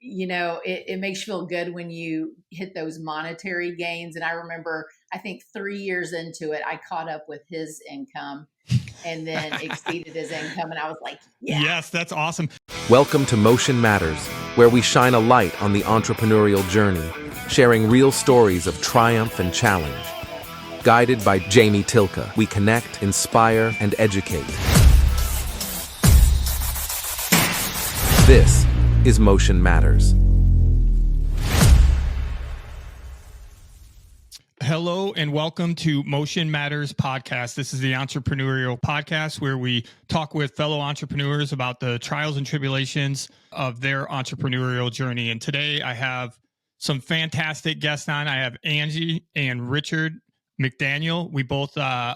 it makes you feel good when you hit those monetary gains. And I remember, I think 3 years into it, I caught up with his income and then exceeded his income. And I was like, yeah. Yes, that's awesome. Welcome to Motion Matters, where we shine a light on the entrepreneurial journey, sharing real stories of triumph and challenge. Guided by Jamie Tilka, we connect, inspire, and educate. This is Motion Matters. Hello and welcome to Motion Matters podcast. This is the entrepreneurial podcast where we talk with fellow entrepreneurs about the trials and tribulations of their entrepreneurial journey. And today I have some fantastic guests on. I have Angie and Richard McDaniel.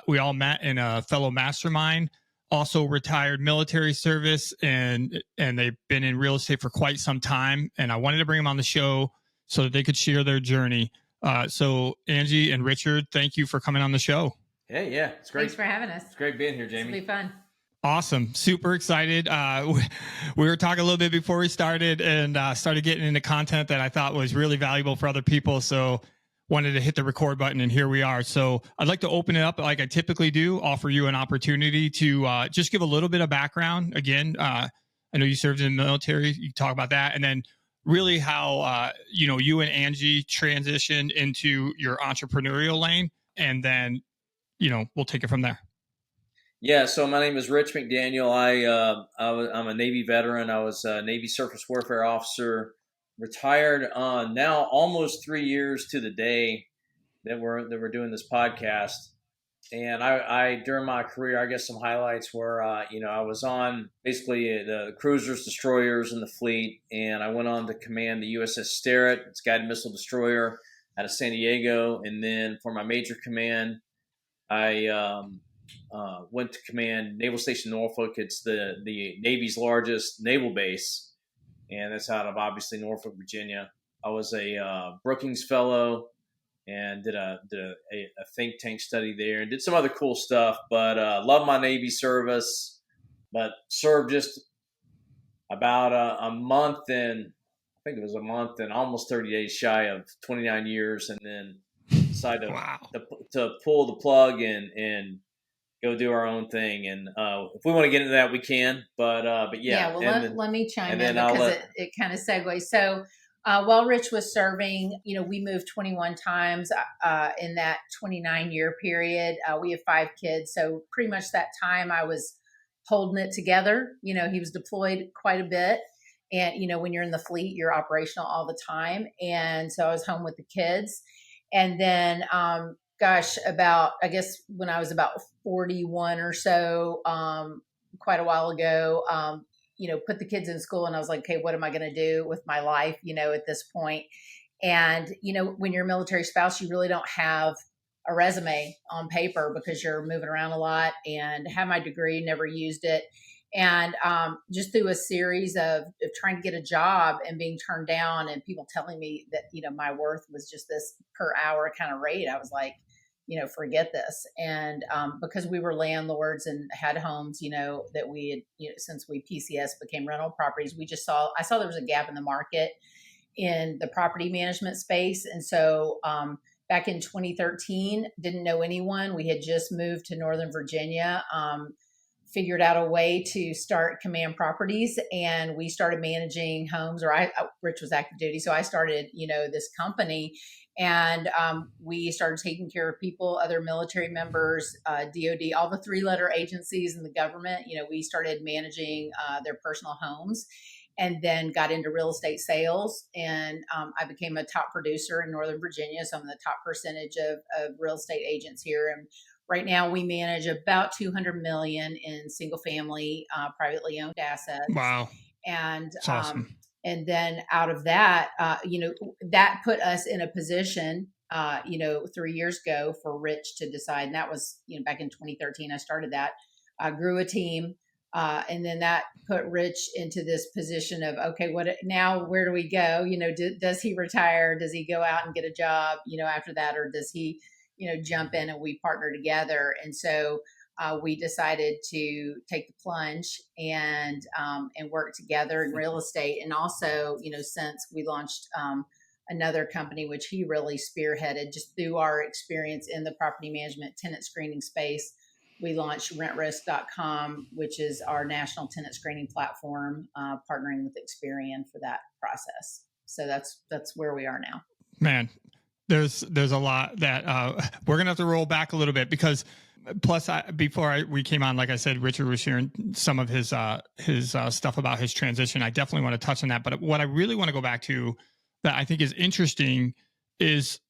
We all met in a fellow mastermind, also retired military service, and they've been in real estate for quite some time. And I wanted to bring them on the show so that they could share their journey. So Angie and Richard, thank you for coming on the show. Hey, yeah, it's great. Thanks for having us. It's great being here, Jamie. It'll be fun. Awesome. Super excited. We were talking a little bit before we started and started getting into content that I thought was really valuable for other people. So wanted to hit the record button, and here we are. So I'd like to open it up like I typically do, offer you an opportunity to just give a little bit of background. Again, I know you served in the military. You can talk about that. And then really how, you and Angie transitioned into your entrepreneurial lane, and then, we'll take it from there. Yeah. So my name is Rich McDaniel. I'm a Navy veteran. I was a Navy surface warfare officer, retired now almost 3 years to the day that we're doing this podcast. And I during my career, I guess some highlights were, I was on basically the cruisers, destroyers in the fleet, and I went on to command the USS Sterett. It's a guided missile destroyer out of San Diego. And then for my major command, I went to command Naval Station Norfolk. It's the Navy's largest naval base, and that's out of obviously Norfolk, Virginia. I was a Brookings Fellow and did a think tank study there and did some other cool stuff, but loved my Navy service, but served just about a month and almost 30 days shy of 29 years, and then decided to pull the plug and go do our own thing. And if we want to get into that, we can, but yeah. Yeah, well, let me chime in because it kind of segues. So while Rich was serving, we moved 21 times in that 29-year period. We have 5 kids. So pretty much that time I was holding it together. He was deployed quite a bit. And, when you're in the fleet, you're operational all the time. And so I was home with the kids. And then, when I was about 41 or so, quite a while ago, put the kids in school, and I was like, okay, what am I going to do with my life, at this point? And, when you're a military spouse, you really don't have a resume on paper because you're moving around a lot, and have my degree, never used it. And just through a series of trying to get a job and being turned down, and people telling me that, my worth was just this per hour kind of rate, I was like, forget this. And because we were landlords and had homes, that we had, since we PCS became rental properties, I saw there was a gap in the market in the property management space. And so back in 2013, didn't know anyone. We had just moved to Northern Virginia, figured out a way to start Command Properties, and we started managing homes, Rich was active duty. So I started, this company, and we started taking care of people, other military members, DOD, all the 3-letter agencies in the government. We started managing their personal homes, and then got into real estate sales. And I became a top producer in Northern Virginia. So I'm the top percentage of real estate agents here. And right now we manage about $200 million in single family, privately owned assets. Wow. And, that's awesome. And then out of that, that put us in a position, 3 years ago for Rich to decide. And that was, back in 2013, I started that, grew a team. And then that put Rich into this position of, okay, where do we go? Does he retire? Does he go out and get a job, after that? Or does he, jump in and we partner together? And so we decided to take the plunge and work together in real estate. And also, since we launched another company, which he really spearheaded just through our experience in the property management tenant screening space, we launched RentRisk.com, which is our national tenant screening platform, partnering with Experian for that process. So that's where we are now. Man, there's a lot that we're gonna have to roll back a little bit, because plus we came on, like I said, Richard was sharing some of his stuff about his transition. I definitely want to touch on that, but what I really want to go back to that I think is interesting is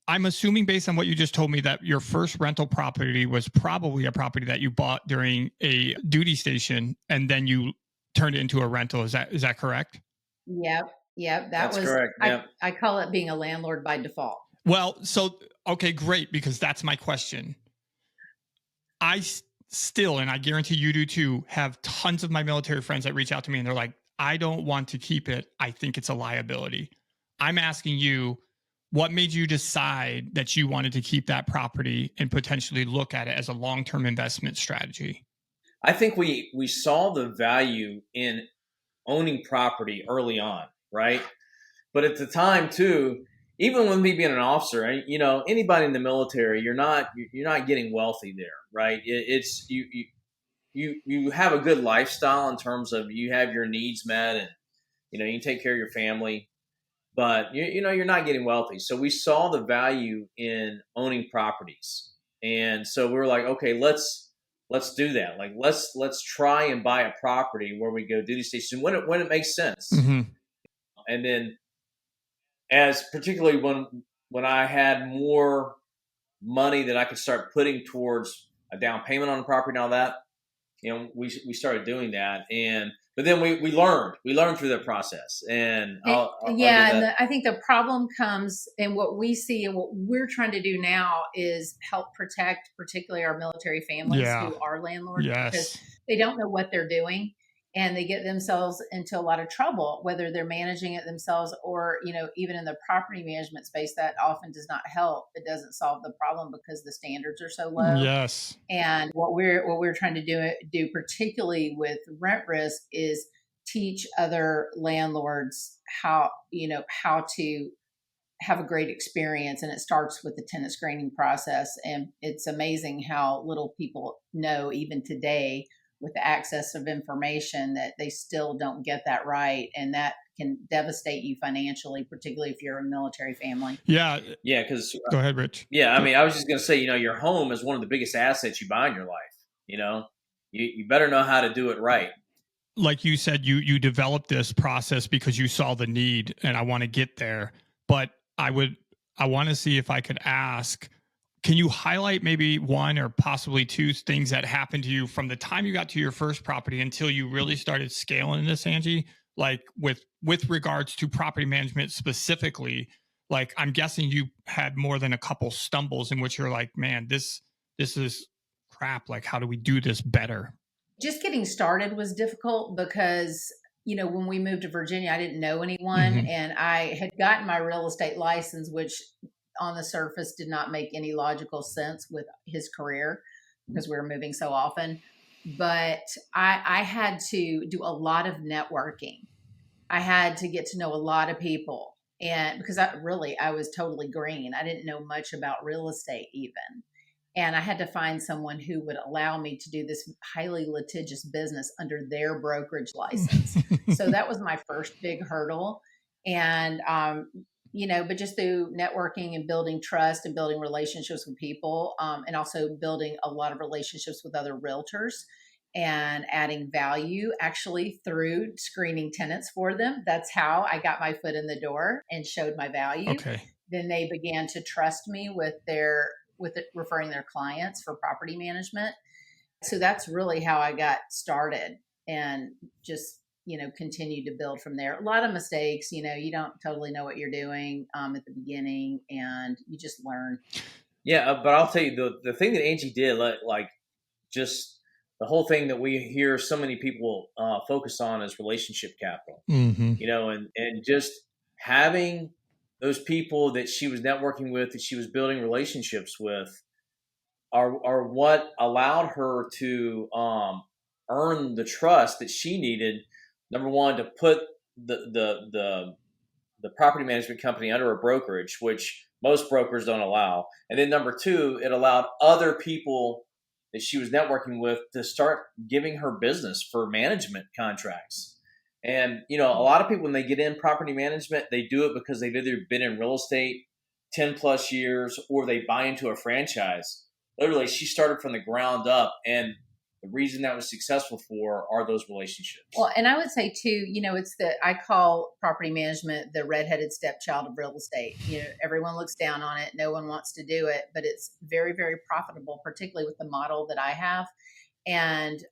I'm assuming, based on what you just told me, that your first rental property was probably a property that you bought during a duty station and then you turned it into a rental. Is that correct? Yep. That's correct. Yep. I call it being a landlord by default. Well, okay, great, because that's my question. I still, and I guarantee you do too, have tons of my military friends that reach out to me and they're like, I don't want to keep it. I think it's a liability. I'm asking you, what made you decide that you wanted to keep that property and potentially look at it as a long-term investment strategy? I think we saw the value in owning property early on, right? But at the time too, even with me being an officer, anybody in the military, you're not getting wealthy there, right? It's you have a good lifestyle in terms of you have your needs met, and you can take care of your family, but you're not getting wealthy. So we saw the value in owning properties, and so we were like, okay, let's do that. Like let's try and buy a property where we go duty station when it makes sense, mm-hmm. And then as particularly when I had more money that I could start putting towards a down payment on the property and all that, we started doing that. But then we learned through that process. And I think the problem comes in what we see, and what we're trying to do now is help protect particularly our military families who are landlords, because they don't know what they're doing. And they get themselves into a lot of trouble, whether they're managing it themselves or, even in the property management space, that often does not help. It doesn't solve the problem because the standards are so low. Yes. And what we're trying to do particularly with RentRisk is teach other landlords how to have a great experience. And it starts with the tenant screening process. And it's amazing how little people know even today, with the access of information, that they still don't get that right. And that can devastate you financially, particularly if you're a military family. Yeah. Yeah. Because go ahead, Rich. Yeah. I mean, I was just going to say, your home is one of the biggest assets you buy in your life. You better know how to do it right. Like you said, you developed this process because you saw the need, and I want to get there. But I want to see if I could ask, can you highlight maybe one or possibly two things that happened to you from the time you got to your first property until you really started scaling this, Angie? Like with regards to property management specifically, like I'm guessing you had more than a couple stumbles in which you're like, man, this is crap. Like, how do we do this better? Just getting started was difficult because, when we moved to Virginia, I didn't know anyone, Mm-hmm. and I had gotten my real estate license, which on the surface did not make any logical sense with his career because we were moving so often. But I had to do a lot of networking. I had to get to know a lot of people. And because I was totally green. I didn't know much about real estate even. And I had to find someone who would allow me to do this highly litigious business under their brokerage license. So that was my first big hurdle. And, but just through networking and building trust and building relationships with people, and also building a lot of relationships with other realtors and adding value actually through screening tenants for them. That's how I got my foot in the door and showed my value. Okay. Then they began to trust me with referring their clients for property management. So that's really how I got started, and just continue to build from there. A lot of mistakes, you don't totally know what you're doing at the beginning, and you just learn. Yeah, but I'll tell you the thing that Angie did, like just the whole thing that we hear so many people focus on is relationship capital. Mm-hmm. And just having those people that she was networking with, that she was building relationships with, are what allowed her to earn the trust that she needed. Number one, to put the property management company under a brokerage, which most brokers don't allow. And then number two, it allowed other people that she was networking with to start giving her business for management contracts. And, a lot of people, when they get in property management, they do it because they've either been in real estate 10 plus years or they buy into a franchise. Literally, she started from the ground up. And the reason that was successful for are those relationships. Well, and I would say too, I call property management the redheaded stepchild of real estate. Everyone looks down on it. No one wants to do it, but it's very, very profitable, particularly with the model that I have. And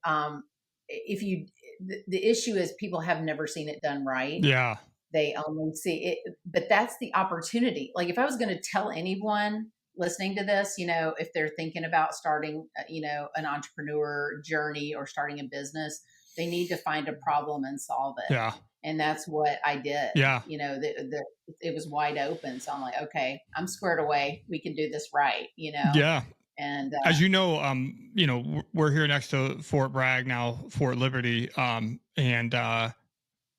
the issue is people have never seen it done right. Yeah. They only see it, but that's the opportunity. Like if I was going to tell anyone listening to this, if they're thinking about starting, an entrepreneur journey or starting a business, they need to find a problem and solve it. Yeah. And that's what I did. Yeah. It was wide open. So I'm like, okay, I'm squared away. We can do this right, Yeah. And as you know, we're here next to Fort Bragg now, Fort Liberty. And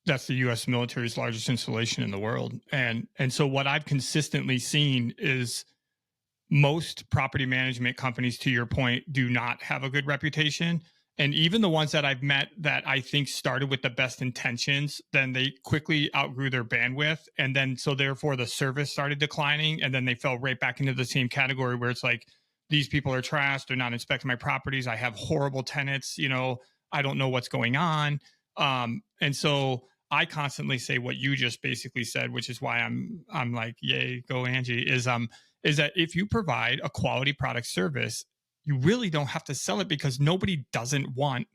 that's the U.S. military's largest installation in the world. And so what I've consistently seen is most property management companies, to your point, do not have a good reputation. And even the ones that I've met that I think started with the best intentions, then they quickly outgrew their bandwidth. And then, so therefore the service started declining. And then they fell right back into the same category where it's like, these people are trash. They're not inspecting my properties. I have horrible tenants. I don't know what's going on. And so I constantly say what you just basically said, which is why I'm like, yay, go Angie, is that if you provide a quality product service, you really don't have to sell it because nobody doesn't want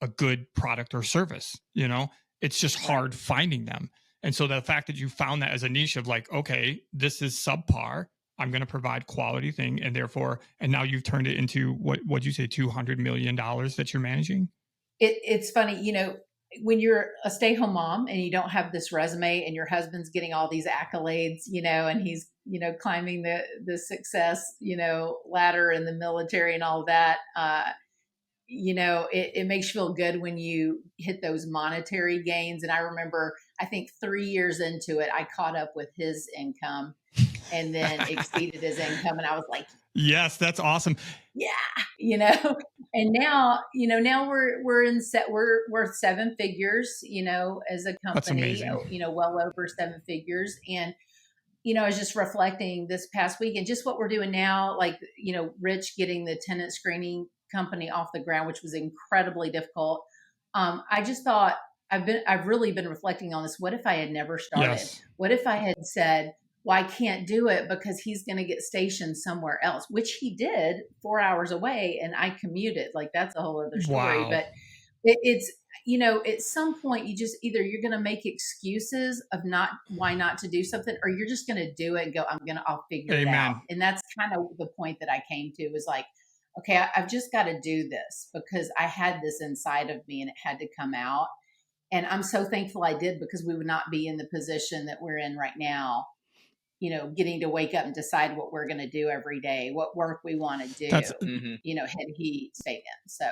a good product or service. It's just hard finding them. And so the fact that you found that as a niche of like, okay, this is subpar, I'm going to provide quality thing. And therefore, and now you've turned it into what'd you say, $200 million that you're managing? It's funny, when you're a stay-home mom and you don't have this resume and your husband's getting all these accolades, and he's, climbing the success, ladder in the military and all of that, it makes you feel good when you hit those monetary gains. And I remember, I think 3 years into it, I caught up with his income and then exceeded his income. And I was like, yes, that's awesome. Yeah. And now, now we're worth seven figures, as a company, that's amazing. Well over seven figures. And, I was just reflecting this past week and just what we're doing now, like, Rich getting the tenant screening company off the ground, which was incredibly difficult. I just thought I've really been reflecting on this. What if I had never started? Yes. What if I had said, well, I can't do it because he's going to get stationed somewhere else, which he did 4 hours away. And I commuted. Like that's a whole other story, wow. But it's, at some point you just either you're going to make excuses of why not to do something, or you're just going to do it and go, I'll figure Amen. it out. And that's kind of the point that I came to, was like, okay, I've just got to do this because I had this inside of me and it had to come out. And I'm so thankful I did, because we would not be in the position that we're in right now, getting to wake up and decide what we're going to do every day, what work we want to do, had he stayed in. So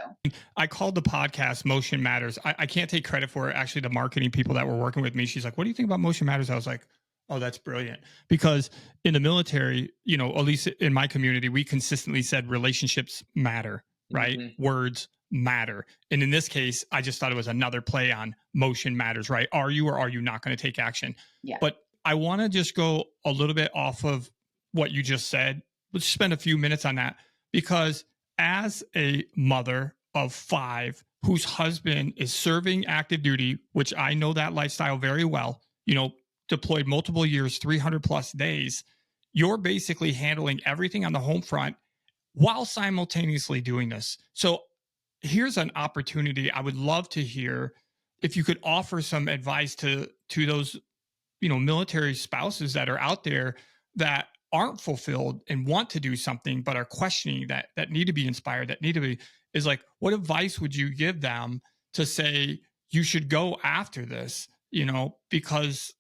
I called the podcast Motion Matters. I can't take credit for it. Actually, the marketing people that were working with me, she's like, what do you think about Motion Matters? I was like, oh, that's brilliant. Because in the military, at least in my community, we consistently said relationships matter, right? Mm-hmm. Words matter. And in this case, I just thought it was another play on motion matters, right? Are you or are you not going to take action? Yeah. But I want to just go a little bit off of what you just said. Let's spend a few minutes on that, because as a mother of 5 whose husband is serving active duty, which I know that lifestyle very well, deployed multiple years, 300 plus days, you're basically handling everything on the home front while simultaneously doing this. So here's an opportunity. I would love to hear if you could offer some advice to those military spouses that are out there that aren't fulfilled and want to do something, but are questioning that need to be inspired, that need to be, is like, what advice would you give them to say, you should go after this, because,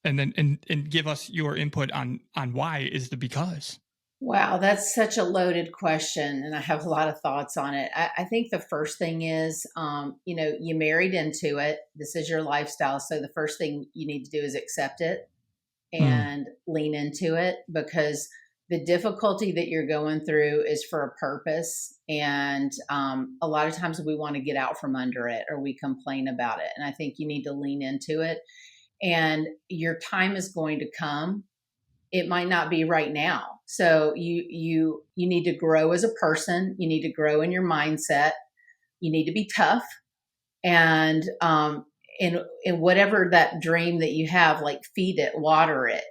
and then, and give us your input on why is the because. Wow, that's such a loaded question, and I have a lot of thoughts on it. I think the first thing is, you married into it. This is your lifestyle, so the first thing you need to do is accept it Mm, and lean into it, because the difficulty that you're going through is for a purpose. And a lot of times we want to get out from under it, or we complain about it. And I think you need to lean into it. And your time is going to come. It might not be right now. So you need to grow as a person. You need to grow in your mindset. You need to be tough. And in whatever that dream that you have, like, feed it, water it.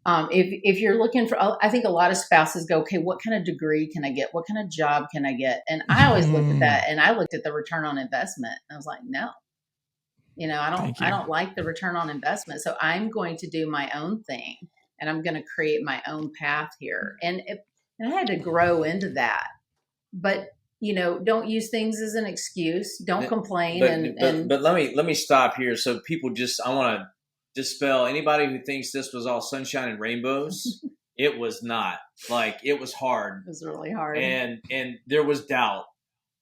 If you're looking for, I think a lot of spouses go, okay, what kind of degree can I get? What kind of job can I get? And I always looked at mm, that, and I looked at the return on investment, and I was like, no, thank I you. don't like the return on investment. So I'm going to do my own thing, and I'm going to create my own path here. And I had to grow into that, but don't use things as an excuse. Don't complain. But let me stop here. So people just, I want to dispel anybody who thinks this was all sunshine and rainbows. It was not. Like, it was hard, It was really hard. and there was doubt,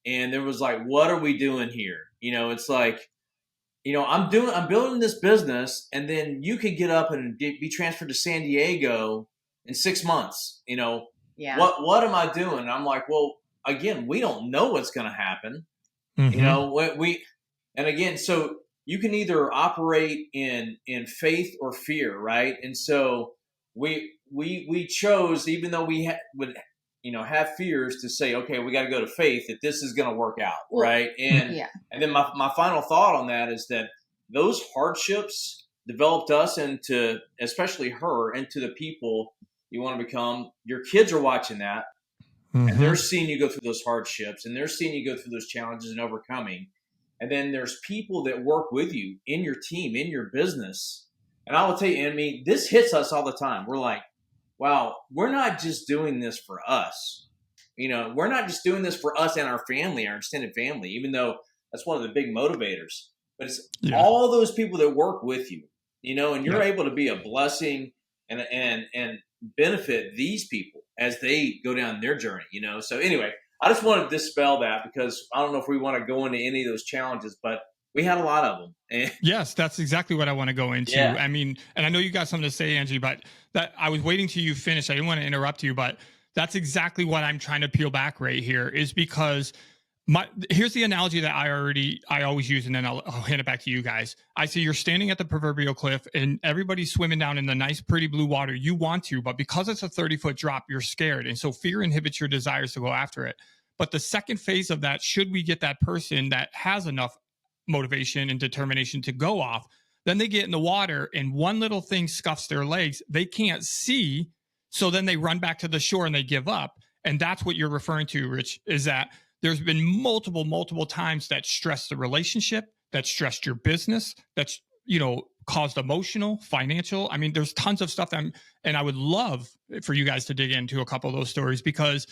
and there was like, what are we doing here? It's like, I'm building this business, and then you could get up and be transferred to San Diego in 6 months. Yeah. What am I doing? And I'm like, well, again, we don't know what's going to happen. Hmm. And again, so you can either operate in faith or fear, right? And so we chose, even though we would have fears, to say, okay, we got to go to faith that this is going to work out, Well, right? And yeah. and then my final thought on that is that those hardships developed us into, especially her, into the people you want to become. Your kids are watching that, and Hmm. they're seeing you go through those hardships, and they're seeing you go through those challenges and overcoming. And then there's people that work with you in your team, in your business. And I will tell you, I mean, this hits us all the time. We're like, wow, we're not just doing this for us. We're not just doing this for us and our family, our extended family, even though that's one of the big motivators. But it's Yeah. all those people that work with you, and you're Yep. able to be a blessing and benefit these people as they go down their journey. So anyway, I just want to dispel that, because I don't know if we want to go into any of those challenges, but we had a lot of them. And Yes, that's exactly what I want to go into. yeah, I mean, and I know you got something to say, Angie, but that I was waiting till you finish. I didn't want to interrupt you, but that's exactly what I'm trying to peel back right here, is because here's the analogy that I always use, and then I'll hand it back to you guys. I see you're standing at the proverbial cliff, and everybody's swimming down in the nice, pretty blue water. You want to, but because it's a 30-foot drop, you're scared, and so fear inhibits your desires to go after it. But the second phase of that, should we get that person that has enough motivation and determination to go off, then they get in the water and one little thing scuffs their legs, they can't see, so then they run back to the shore and they give up. And that's what you're referring to, Rich, is that there's been multiple times that stressed the relationship, that stressed your business, that's caused emotional, financial. I mean, there's tons of stuff and I would love for you guys to dig into a couple of those stories, because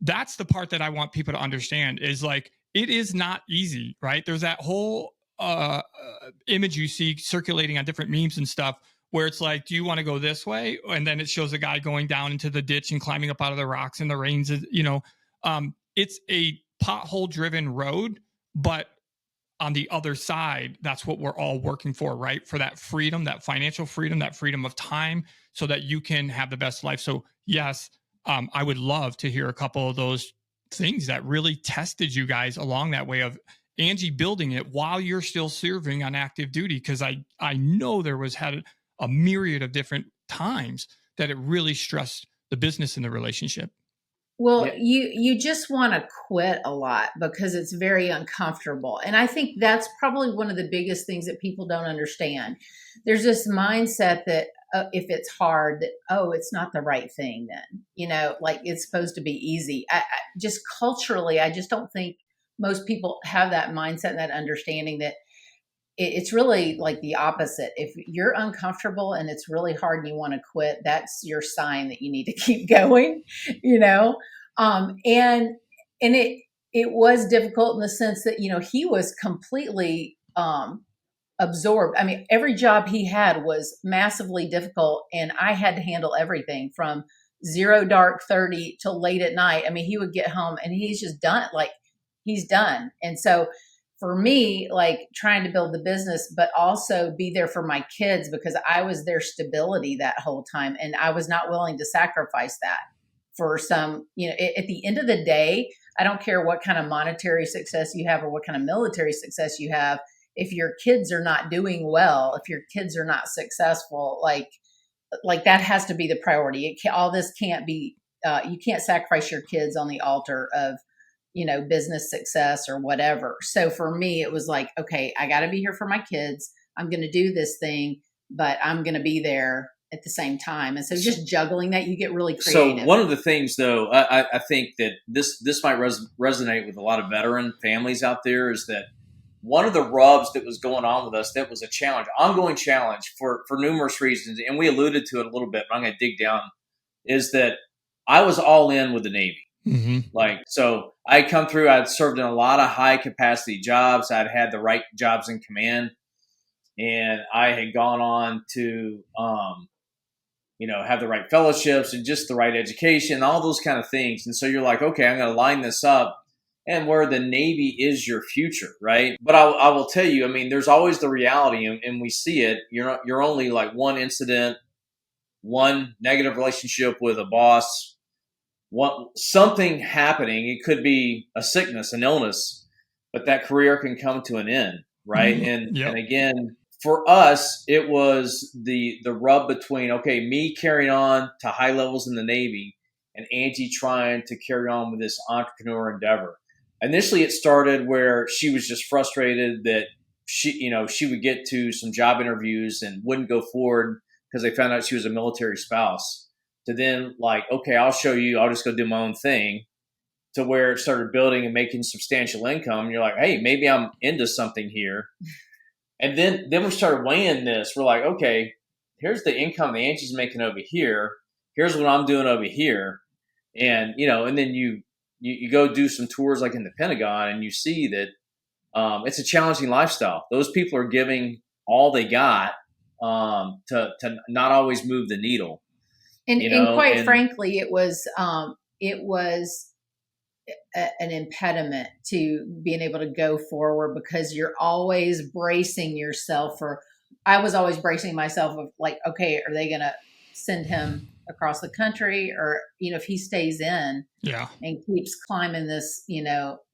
that's the part that I want people to understand, is like, it is not easy, right? There's that whole image you see circulating on different memes and stuff, where it's like, do you want to go this way? And then it shows a guy going down into the ditch and climbing up out of the rocks and the rains. It's a pothole driven road, but on the other side, that's what we're all working for, right? For that freedom, that financial freedom, that freedom of time, so that you can have the best life. So yes, I would love to hear a couple of those things that really tested you guys along that way of Angie building it while you're still serving on active duty. Because I know there had a myriad of different times that it really stressed the business and the relationship. Well, yeah, you just want to quit a lot because it's very uncomfortable. And I think that's probably one of the biggest things that people don't understand. There's this mindset that if it's hard, that, oh, it's not the right thing then, like it's supposed to be easy. Just culturally, I just don't think most people have that mindset and that understanding that it's really like the opposite. If you're uncomfortable and it's really hard and you want to quit, that's your sign that you need to keep going, you know? And it was difficult in the sense that, he was completely, absorbed. I mean, every job he had was massively difficult, and I had to handle everything from 0 dark 30 till late at night. I mean, he would get home and he's just done. Like he's done. And so for me, like trying to build the business, but also be there for my kids because I was their stability that whole time. And I was not willing to sacrifice that for some, at the end of the day, I don't care what kind of monetary success you have or what kind of military success you have. If your kids are not doing well, if your kids are not successful, like that has to be the priority. All this can't be, you can't sacrifice your kids on the altar of, business success or whatever. So for me, it was like, okay, I got to be here for my kids. I'm going to do this thing, but I'm going to be there at the same time. And so just juggling that, you get really creative. So one of the things, though, I think that this might resonate with a lot of veteran families out there is that one of the rubs that was going on with us that was a challenge, ongoing challenge for numerous reasons, and we alluded to it a little bit, but I'm going to dig down, is that I was all in with the Navy. Mm-hmm. So I come through, I'd served in a lot of high capacity jobs. I'd had the right jobs in command, and I had gone on to, have the right fellowships and just the right education, all those kind of things. And so you're like, okay, I'm going to line this up and where the Navy is your future, right? But I will tell you, I mean, there's always the reality, and we see it. You're only like one incident, one negative relationship with a boss, something happening. It could be a sickness, an illness, but that career can come to an end, right? Mm-hmm. And again, for us, it was the rub between, okay, me carrying on to high levels in the Navy and Angie trying to carry on with this entrepreneur endeavor. Initially, it started where she was just frustrated that she would get to some job interviews and wouldn't go forward because they found out she was a military spouse. To then like, okay, I'll show you, I'll just go do my own thing, to where it started building and making substantial income. And you're like, hey, maybe I'm into something here. And then we started weighing this. We're like, okay, here's the income that Angie's making over here. Here's what I'm doing over here. And, and then you go do some tours like in the Pentagon and you see that it's a challenging lifestyle. Those people are giving all they got to not always move the needle. And quite frankly, it was an impediment to being able to go forward because you're always bracing yourself I was always bracing myself of like, okay, are they going to send him across the country? Or, if he stays in and keeps climbing this,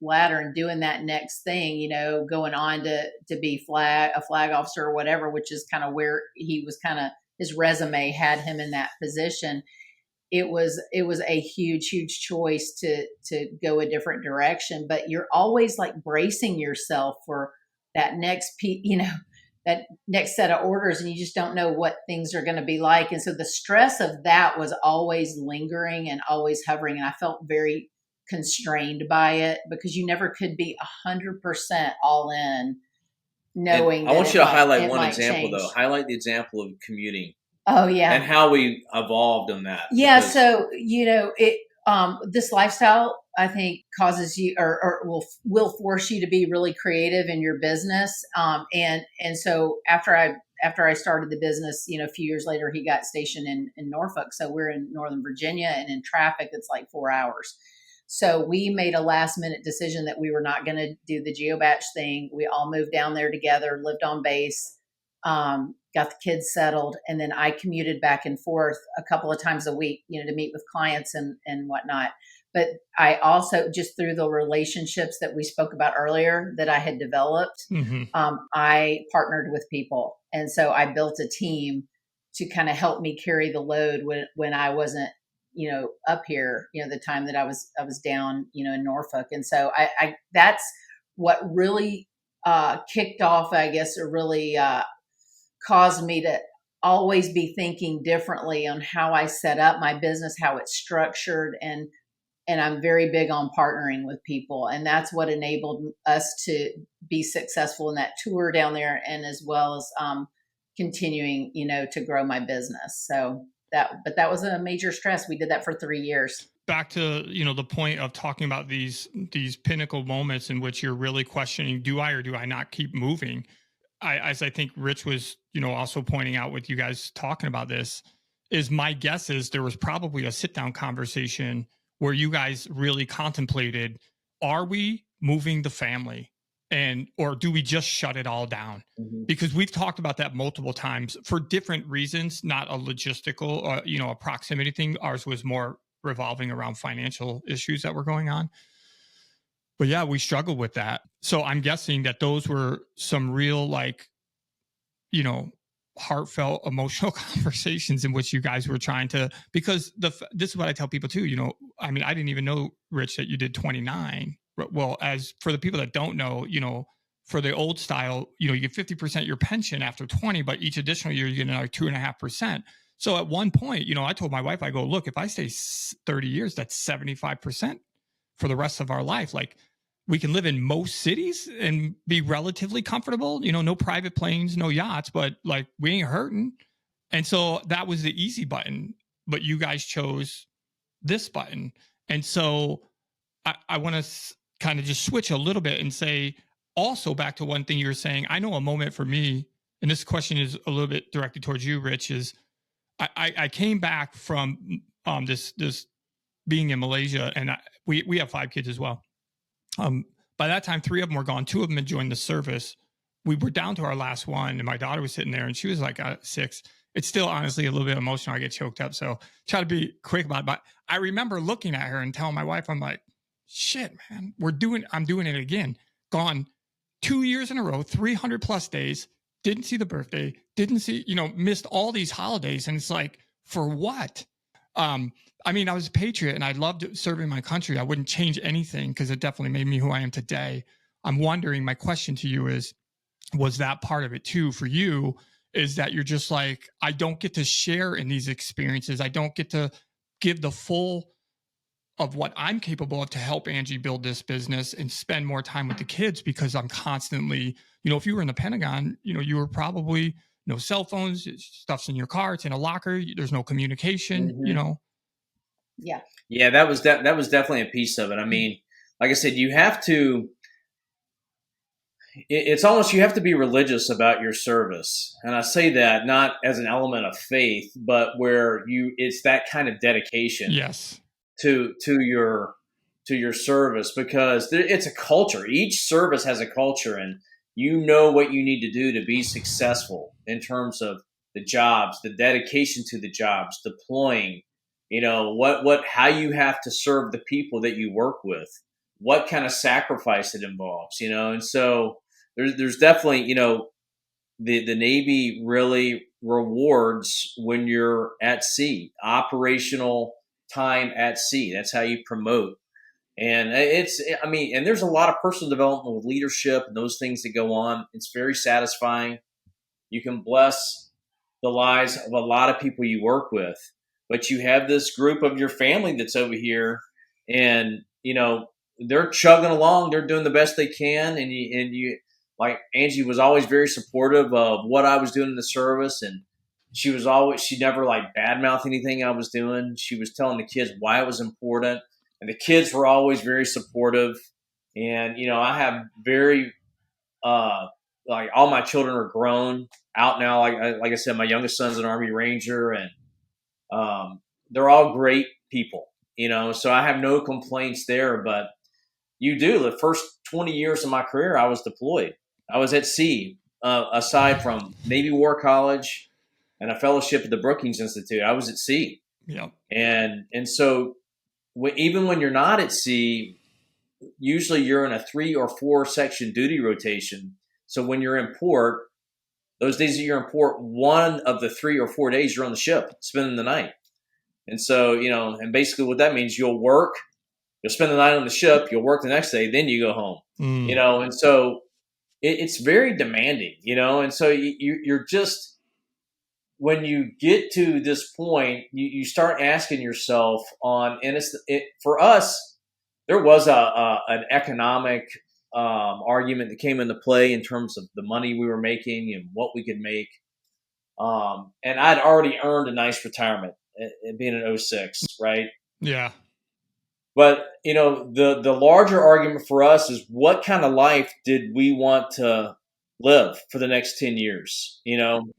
ladder and doing that next thing, going on to be a flag officer or whatever, which is kind of where he was his resume had him in that position. It was a huge choice to go a different direction, but you're always like bracing yourself for that next that next set of orders, and you just don't know what things are going to be like. And so the stress of that was always lingering and always hovering. And I felt very constrained by it because you never could be 100% all in. Knowing, I want you to highlight one example, though. Highlight the example of commuting. Oh yeah, and how we evolved on that. Yeah, so this lifestyle I think causes you or will force you to be really creative in your business. And so after I started the business, a few years later, he got stationed in Norfolk. So we're in Northern Virginia, and in traffic, it's like 4 hours. So we made a last minute decision that we were not going to do the GeoBatch thing. We all moved down there together, lived on base, got the kids settled. And then I commuted back and forth a couple of times a week, to meet with clients and whatnot. But I also, just through the relationships that we spoke about earlier that I had developed, I partnered with people. And so I built a team to kind of help me carry the load when I wasn't, up here, the time that I was down, in Norfolk. And so I that's what really kicked off, I guess, or really caused me to always be thinking differently on how I set up my business, how it's structured. And I'm very big on partnering with people. And that's what enabled us to be successful in that tour down there, and as well as continuing, to grow my business. So that was a major stress. We did that for 3 years. Back to, the point of talking about these pinnacle moments in which you're really questioning, do I or do I not keep moving? As I think Rich was, also pointing out with you guys talking about this, is my guess is there was probably a sit down conversation where you guys really contemplated, are we moving the family, or do we just shut it all down? Because we've talked about that multiple times for different reasons, not a logistical, a proximity thing. Ours was more revolving around financial issues that were going on. But yeah, we struggled with that. So I'm guessing that those were some real, heartfelt, emotional conversations in which you guys were trying to, because this is what I tell people too, I mean, I didn't even know, Rich, that you did 29. Well, as for the people that don't know, for the old style, you get 50% your pension after 20, but each additional year you get another 2.5%. So at one point, I told my wife, I go, look, if I stay 30 years, that's 75% for the rest of our life. Like, we can live in most cities and be relatively comfortable, no private planes, no yachts, but like, we ain't hurting. And so that was the easy button, but you guys chose this button. And so I want to kind of just switch a little bit and say, also back to one thing you were saying, I know a moment for me, and this question is a little bit directed towards you, Rich, is I came back from this being in Malaysia, and we have 5 kids as well. By that time, 3 of them were gone. 2 of them had joined the service. We were down to our last one, and my daughter was sitting there, and she was like 6. It's still honestly a little bit emotional. I get choked up, so try to be quick about it. But I remember looking at her and telling my wife, I'm like, shit, man, I'm doing it again. Gone 2 years in a row, 300 plus days, didn't see the birthday, didn't see, missed all these holidays. And it's like, for what? I mean, I was a patriot and I loved serving my country. I wouldn't change anything because it definitely made me who I am today. I'm wondering, my question to you is, was that part of it too for you? Is that you're just like, I don't get to share in these experiences. I don't get to give the full of what I'm capable of to help Angie build this business and spend more time with the kids because I'm constantly, if you were in the Pentagon, you were probably no cell phones, stuff's in your car, it's in a locker, there's no communication, Yeah. Yeah, that was definitely a piece of it. I mean, like I said, you have to, it's almost, you have to be religious about your service. And I say that not as an element of faith, but where it's that kind of dedication. Yes. To your service, because it's a culture. Each service has a culture, and what you need to do to be successful in terms of the jobs, the dedication to the jobs, deploying, how you have to serve the people that you work with, what kind of sacrifice it involves, and so there's definitely, the Navy really rewards when you're at sea, operational time at sea. That's how you promote. And and there's a lot of personal development with leadership and those things that go on. It's very satisfying. You can bless the lives of a lot of people you work with, but you have this group of your family that's over here, and they're chugging along. They're doing the best they can, and you like Angie was always very supportive of what I was doing in the service, and she never like badmouthed anything I was doing. She was telling the kids why it was important, and the kids were always very supportive. And I have very like all my children are grown out now. Like I said, my youngest son's an Army Ranger, and they're all great people. So I have no complaints there. But the first 20 years of my career, I was deployed. I was at sea. Aside from Navy War College and a fellowship at the Brookings Institute, I was at sea. Yeah. And so even when you're not at sea, usually you're in a 3 or 4 section duty rotation. So when you're in port, those days that you're in port, one of the 3 or 4 days you're on the ship spending the night. And so, and basically what that means, you'll spend the night on the ship, you'll work the next day, then you go home, and so it's very demanding, and so you're just, when you get to this point, you start asking yourself for us, there was an economic argument that came into play in terms of the money we were making and what we could make. And I'd already earned a nice retirement being an 06, right? Yeah. But, the larger argument for us is, what kind of life did we want to live for the next 10 years,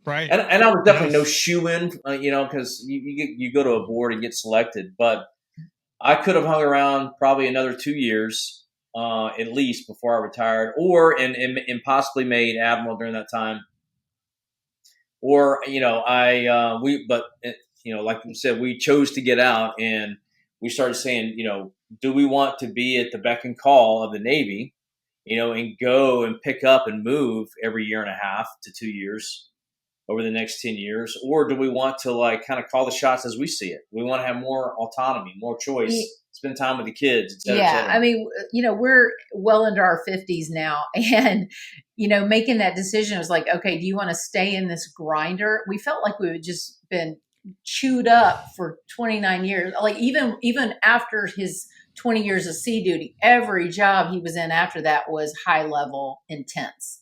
Right. and I was definitely no Yes. shoe in, because you go to a board and get selected, but I could have hung around probably another 2 years, at least before I retired, or and possibly made admiral during that time. Or like we said, we chose to get out, and we started saying, do we want to be at the beck and call of the Navy, and go and pick up and move every year and a half to 2 years over the next 10 years, or do we want to like kind of call the shots as we see it? We want to have more autonomy, more choice, spend time with the kids, et cetera, et Yeah, cetera. I mean, we're well into our 50s now, and making that decision was like, okay, do you want to stay in this grinder? We felt like we had just been chewed up for 29 years. Like even after his 20 years of sea duty, every job he was in after that was high level, intense,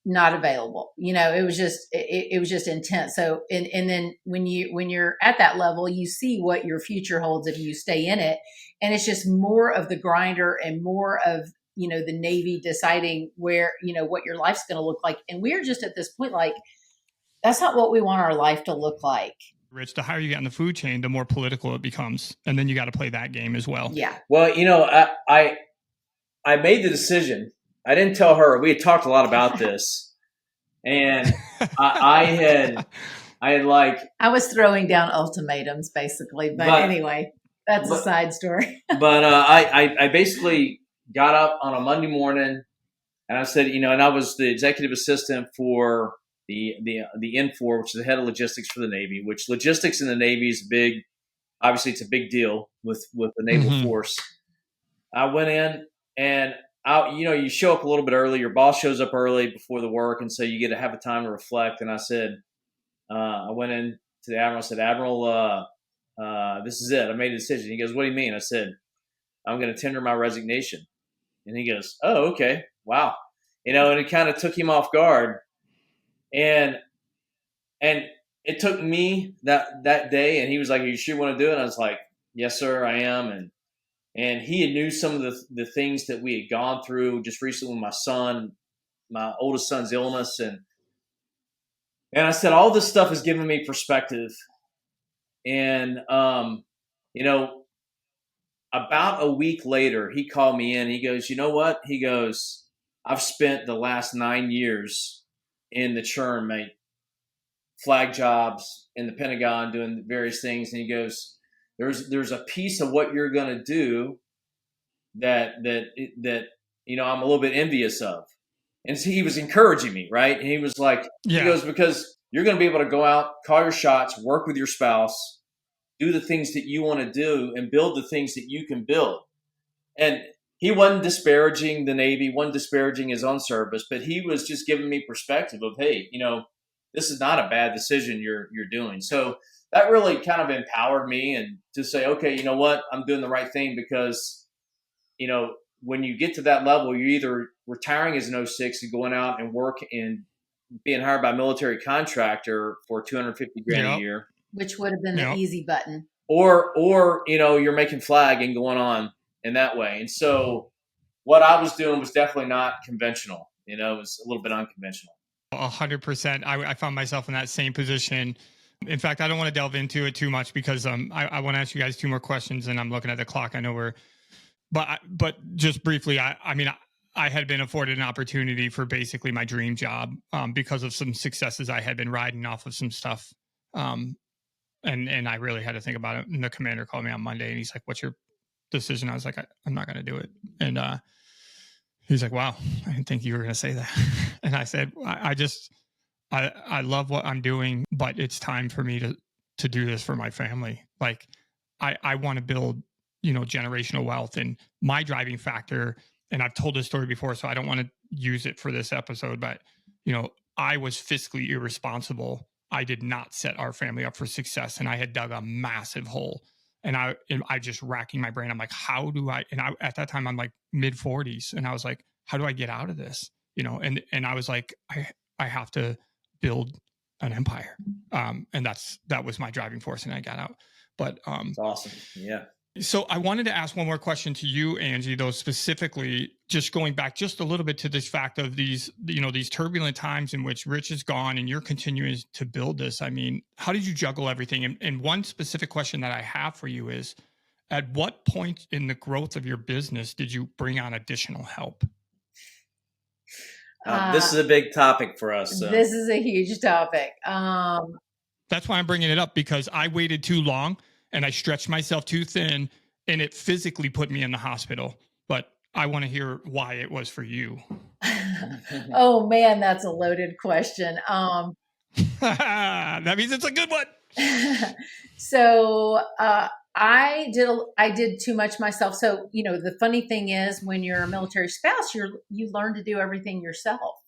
not available. It was just intense. So and then when you're at that level, you see what your future holds if you stay in it, and it's just more of the grinder and more of the Navy deciding where what your life's going to look like. And we're just at this point like, that's not what we want our life to look like. Rich, the higher you get in the food chain, the more political it becomes, and then you got to play that game as well. Yeah. Well, I made the decision. I didn't tell her. We had talked a lot about this, and I had like, I was throwing down ultimatums basically, but anyway, that's a side story. But I basically got up on a Monday morning, and I said, and I was the executive assistant for the N4, which is the head of logistics for the Navy. Which logistics in the Navy is big. Obviously, it's a big deal with the naval force. I went in, and you show up a little bit early. Your boss shows up early before the work, and so you get to have a time to reflect. And I said, I went in to the admiral. I said, Admiral, this is it. I made a decision. He goes, what do you mean? I said, I'm going to tender my resignation. And he goes, oh, okay. Wow. And it kind of took him off guard. And it took me that day, and he was like, you sure want to do it? And I was like, yes, sir, I am. And he knew some of the things that we had gone through just recently with my oldest son's illness. And I said, all this stuff has given me perspective. And, about a week later, he called me in. He goes, you know what? He goes, I've spent the last 9 years in the churn, mate, flag jobs in the Pentagon doing various things. And he goes, there's a piece of what you're going to do that I'm a little bit envious of. And so he was encouraging me, right? And he was like, He goes, because you're going to be able to go out, call your shots, work with your spouse, do the things that you want to do, and build the things that you can build. And he wasn't disparaging the Navy, wasn't disparaging his own service, but he was just giving me perspective of, hey, this is not a bad decision you're doing. So that really kind of empowered me, and to say, okay, you know what, I'm doing the right thing, because, when you get to that level, you're either retiring as an 06 and going out and work and being hired by a military contractor for $250,000 a year, which would have been the easy button, or you're making flag and going on in that way. And so what I was doing was definitely not conventional. It was a little bit unconventional. 100%. I found myself in that same position. In fact, I don't want to delve into it too much, because I want to ask you guys 2 more questions, and I'm looking at the clock. I know but just briefly, I mean, I had been afforded an opportunity for basically my dream job, because of some successes I had been riding off of some stuff. And I really had to think about it. And the commander called me on Monday, and he's like, what's your decision? I was like, I'm not going to do it. And he's like, wow, I didn't think you were going to say that. And I said, I love what I'm doing, but it's time for me to do this for my family. Like, I want to build, generational wealth. And my driving factor, and I've told this story before, so I don't want to use it for this episode, but, I was fiscally irresponsible. I did not set our family up for success, and I had dug a massive hole. And I just racking my brain. I'm like, how do I? And at that time, I'm like mid 40s, and I was like, how do I get out of this? And I was like, I have to build an empire. And that was my driving force, and I got out. But that's awesome. Yeah. So I wanted to ask one more question to you, Angie, though, specifically just going back just a little bit to this fact of these, these turbulent times in which Rich is gone and you're continuing to build this. I mean, how did you juggle everything? And one specific question that I have for you is, at what point in the growth of your business did you bring on additional help? This is a big topic for us. So. This is a huge topic. That's why I'm bringing it up, because I waited too long and I stretched myself too thin and it physically put me in the hospital. But I want to hear why it was for you. Oh man, that's a loaded question. That means it's a good one. So I did too much myself. So, the funny thing is when you're a military spouse, you learn to do everything yourself.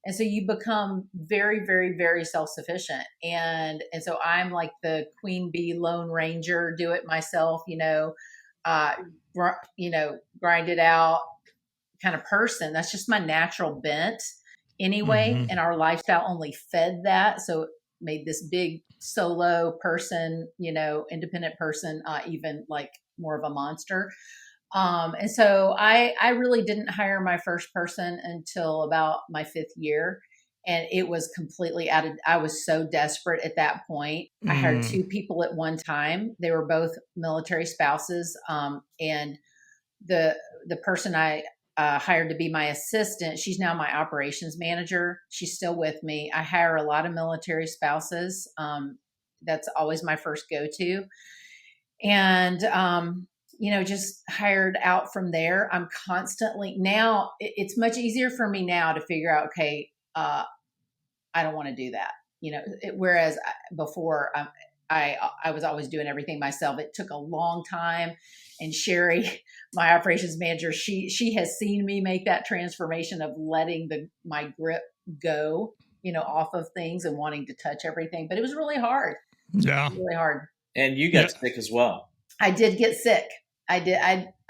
And so you become very, very, very self-sufficient. And so I'm like the queen bee lone ranger, do it myself, grind it out kind of person. That's just my natural bent anyway. Mm-hmm. And our lifestyle only fed that. So it made this big solo person, independent person, even like more of a monster. And so I really didn't hire my first person until about my 5th year. And it was completely I was so desperate at that point. I hired 2 people at one time. They were both military spouses. And the person I hired to be my assistant, she's now my operations manager. She's still with me. I hire a lot of military spouses. That's always my first go-to. And, just hired out from there. I'm constantly now, it's much easier for me now to figure out, okay, I don't want to do that. Whereas before I was always doing everything myself. It took a long time. And Sherry, my operations manager, she has seen me make that transformation of letting my grip go, off of things and wanting to touch everything. But it was really hard. Yeah. Really hard. And you got sick as well. I did get sick. I did.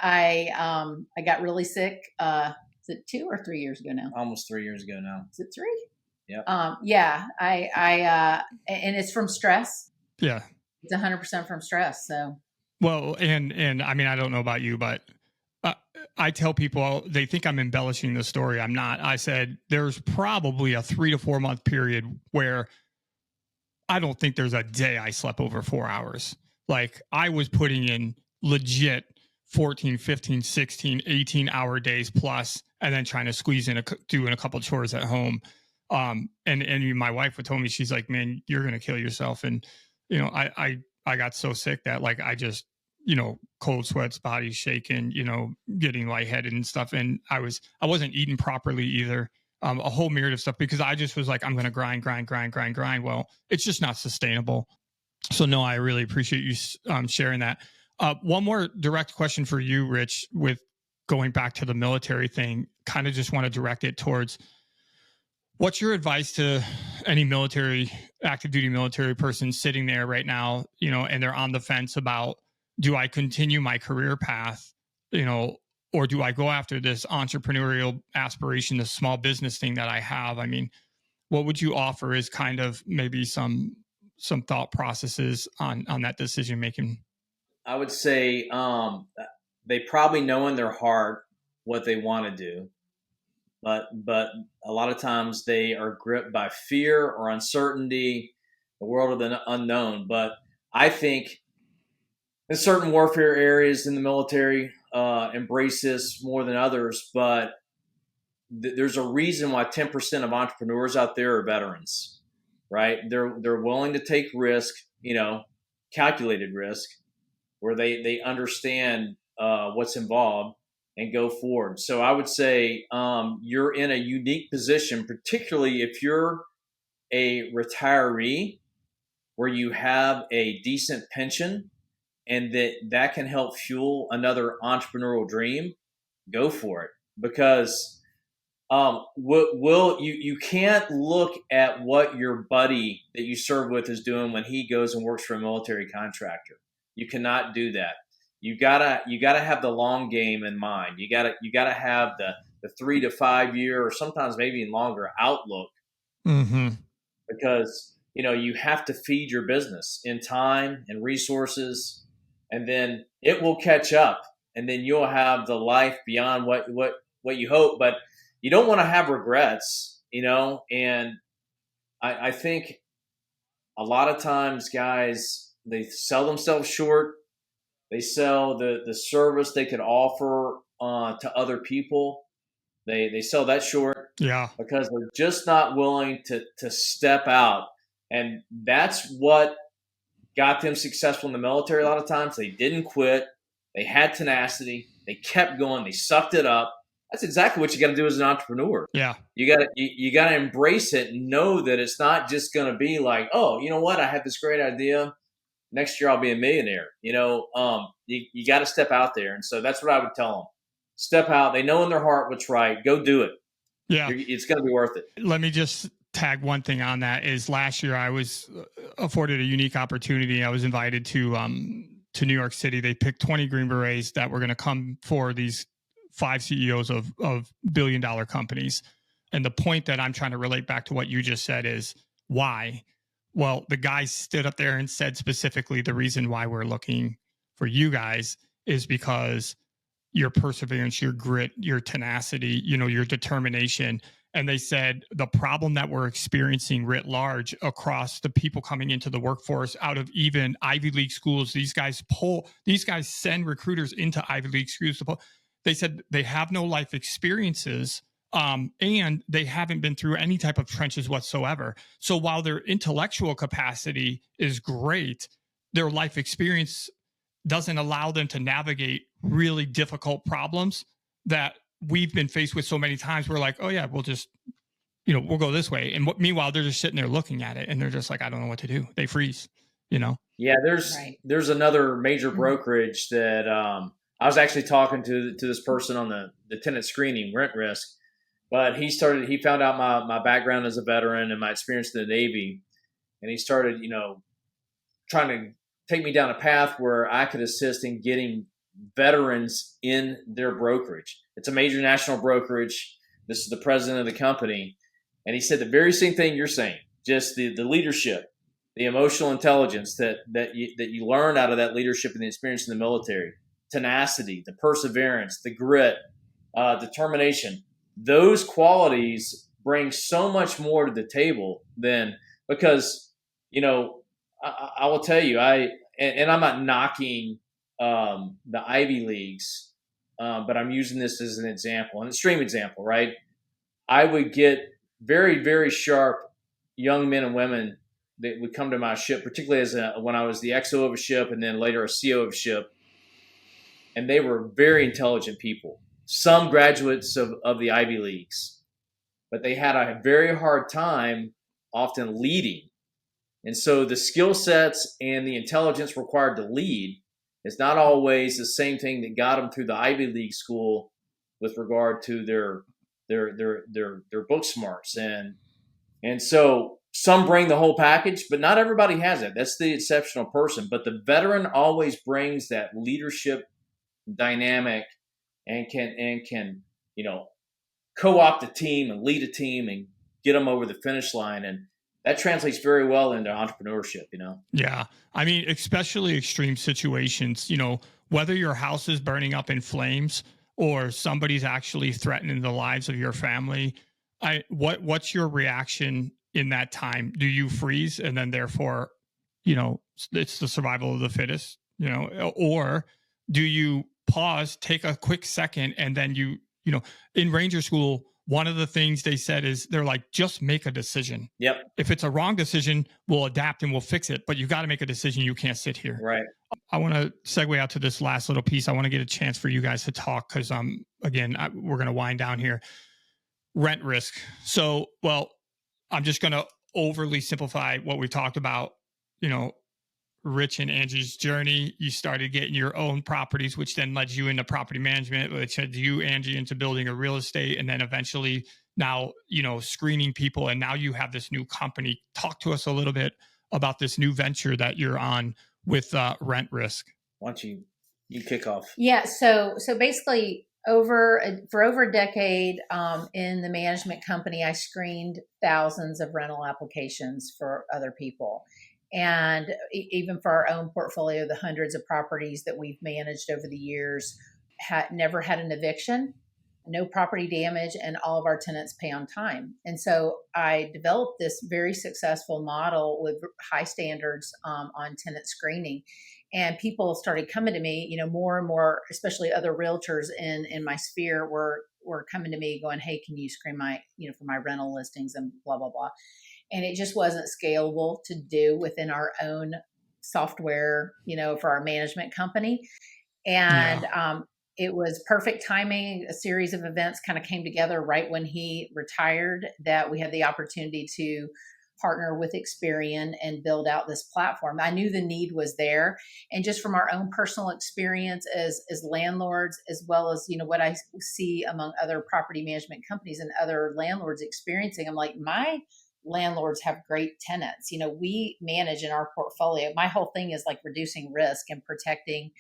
I got really sick. Is it 2 or 3 years ago now? Almost 3 years ago now. Is it 3? Yeah. Yeah. And it's from stress. Yeah. It's 100% from stress. So. Well, and I mean, I don't know about you, but I tell people, they think I'm embellishing the story. I'm not. I said there's probably a 3 to 4 month period where I don't think there's a day I slept over 4 hours. Like I was putting in legit 14, 15, 16, 18-hour days plus, and then trying to squeeze in doing a couple chores at home. And my wife would tell me, she's like, man, you're going to kill yourself. And, I got so sick that like, I just, cold sweats, body shaking, getting lightheaded and stuff. And I wasn't eating properly either. A whole myriad of stuff, because I just was like, I'm going to grind. Well, it's just not sustainable. So no, I really appreciate you sharing that. One more direct question for you, Rich, with going back to the military thing, kind of just want to direct it towards, what's your advice to any active duty military person sitting there right now, and they're on the fence about, do I continue my career path, or do I go after this entrepreneurial aspiration, this small business thing that I have? I mean, what would you offer as kind of maybe some thought processes on that decision making? I would say they probably know in their heart what they want to do, but a lot of times they are gripped by fear or uncertainty, the world of the unknown. But I think in certain warfare areas in the military embrace this more than others, but there's a reason why 10% of entrepreneurs out there are veterans, right? They're willing to take risk, calculated risk, where they understand what's involved and go forward. So I would say you're in a unique position, particularly if you're a retiree where you have a decent pension and that can help fuel another entrepreneurial dream. Go for it, because you can't look at what your buddy that you serve with is doing when he goes and works for a military contractor. You cannot do that. You gotta have the long game in mind. You gotta have the 3 to 5 year, or sometimes maybe even longer outlook, because you have to feed your business in time and resources. and then it will catch up, and then you'll have the life beyond what you hope. But you don't want to have regrets, and I think a lot of times guys, they sell themselves short. They sell the service they could offer to other people. They sell that short Yeah. because they're just not willing to step out. And that's what got them successful in the military. A lot of times they didn't quit. They had tenacity. They kept going. They sucked it up. That's exactly what you got to do as an entrepreneur. Yeah. You got to embrace it and know that it's not just going to be like, oh, you know what? I had this great idea. Next year I'll be a millionaire. You got to step out there. And so that's what I would tell them. Step out. They know in their heart what's right. Go do it. Yeah. It's going to be worth it. Let me just tag one thing on that. Is last year I was afforded a unique opportunity. I was invited to New York City. They picked 20 Green Berets that were going to come for these 5 CEOs of billion-dollar companies. And the point that I'm trying to relate back to what you just said is why? Well, the guy stood up there and said specifically the reason why we're looking for you guys is because your perseverance, your grit, your tenacity, your determination. And they said the problem that we're experiencing writ large across the people coming into the workforce out of even Ivy League schools, these guys send recruiters into Ivy League schools. They said they have no life experiences. And they haven't been through any type of trenches whatsoever. So while their intellectual capacity is great, their life experience doesn't allow them to navigate really difficult problems that we've been faced with so many times. We're like, oh yeah, we'll just, we'll go this way. And meanwhile, they're just sitting there looking at it and they're just like, I don't know what to do. They freeze, Yeah, there's another major brokerage that I was actually talking to this person on the tenant screening, RentRisk. But he found out my background as a veteran and my experience in the Navy. And he started, trying to take me down a path where I could assist in getting veterans in their brokerage. It's a major national brokerage. This is the president of the company. And he said the very same thing you're saying, just the leadership, the emotional intelligence that you learn out of that leadership and the experience in the military, tenacity, the perseverance, the grit, determination. Those qualities bring so much more to the table than because, I will tell you, and I'm not knocking the Ivy Leagues, but I'm using this as an example, an extreme example, right? I would get very, very sharp young men and women that would come to my ship, particularly when I was the XO of a ship and then later a CO of a ship. And they were very intelligent people. Some graduates of the Ivy Leagues, but they had a very hard time often leading. And so the skill sets and the intelligence required to lead is not always the same thing that got them through the Ivy League school with regard to their book smarts. And so some bring the whole package, but not everybody has it. That's the exceptional person. But the veteran always brings that leadership dynamic and can co-opt a team and lead a team and get them over the finish line. And that translates very well into entrepreneurship, Yeah. I mean, especially extreme situations, whether your house is burning up in flames or somebody's actually threatening the lives of your family. What's your reaction in that time? Do you freeze and then therefore, it's the survival of the fittest, or do you pause, take a quick second, and then in Ranger School, one of the things they said is they're like, just make a decision. Yep. If it's a wrong decision, we'll adapt and we'll fix it, but you got to make a decision. You can't sit here. Right. I want to segue out to this last little piece. I want to get a chance for you guys to talk because we're going to wind down here. RentRisk. So, I'm just going to overly simplify what we talked about, Rich and Angie's journey. You started getting your own properties, which then led you into property management, which led you, Angie, into building a real estate. And then eventually now, screening people. And now you have this new company. Talk to us a little bit about this new venture that you're on with RentRisk. Why don't you kick off? Yeah. So basically for over a decade in the management company, I screened thousands of rental applications for other people. And even for our own portfolio, the hundreds of properties that we've managed over the years never had an eviction, no property damage, and all of our tenants pay on time. And so I developed this very successful model with high standards on tenant screening. And people started coming to me, more and more, especially other realtors in my sphere were coming to me going, hey, can you screen my, for my rental listings and blah, blah, blah. And it just wasn't scalable to do within our own software, for our management company. And it was perfect timing. A series of events kind of came together right when he retired that we had the opportunity to partner with Experian and build out this platform. I knew the need was there. And just from our own personal experience as landlords, as well as, what I see among other property management companies and other landlords experiencing, I'm like, my landlords have great tenants. We manage in our portfolio. My whole thing is like reducing risk and protecting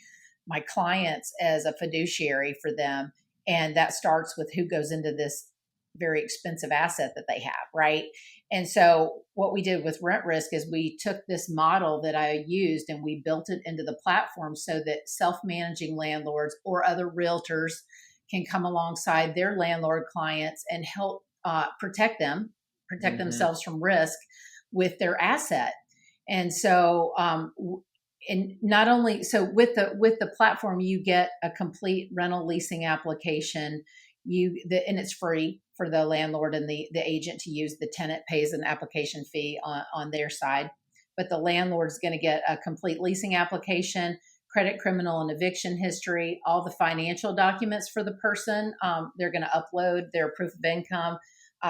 my clients as a fiduciary for them. And that starts with who goes into this very expensive asset that they have, right? And so what we did with RentRisk is we took this model that I used and we built it into the platform so that self-managing landlords or other realtors can come alongside their landlord clients and help protect themselves from risk with their asset. And so and not only with the platform, you get a complete rental leasing application. And it's free for the landlord and the agent to use. The tenant pays an application fee on their side, but the landlord's going to get a complete leasing application, credit, criminal, and eviction history, all the financial documents for the person. They're going to upload their proof of income,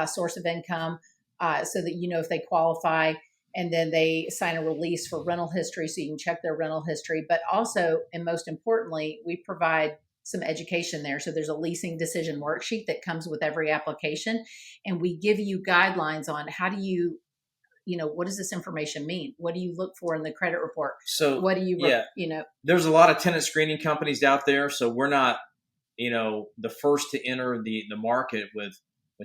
source of income, so that if they qualify. And then they sign a release for rental history so you can check their rental history. But also, and most importantly, we provide some education there. So there's a leasing decision worksheet that comes with every application. And we give you guidelines on how do you, what does this information mean? What do you look for in the credit report? So what do you, there's a lot of tenant screening companies out there. So we're not, the first to enter the market with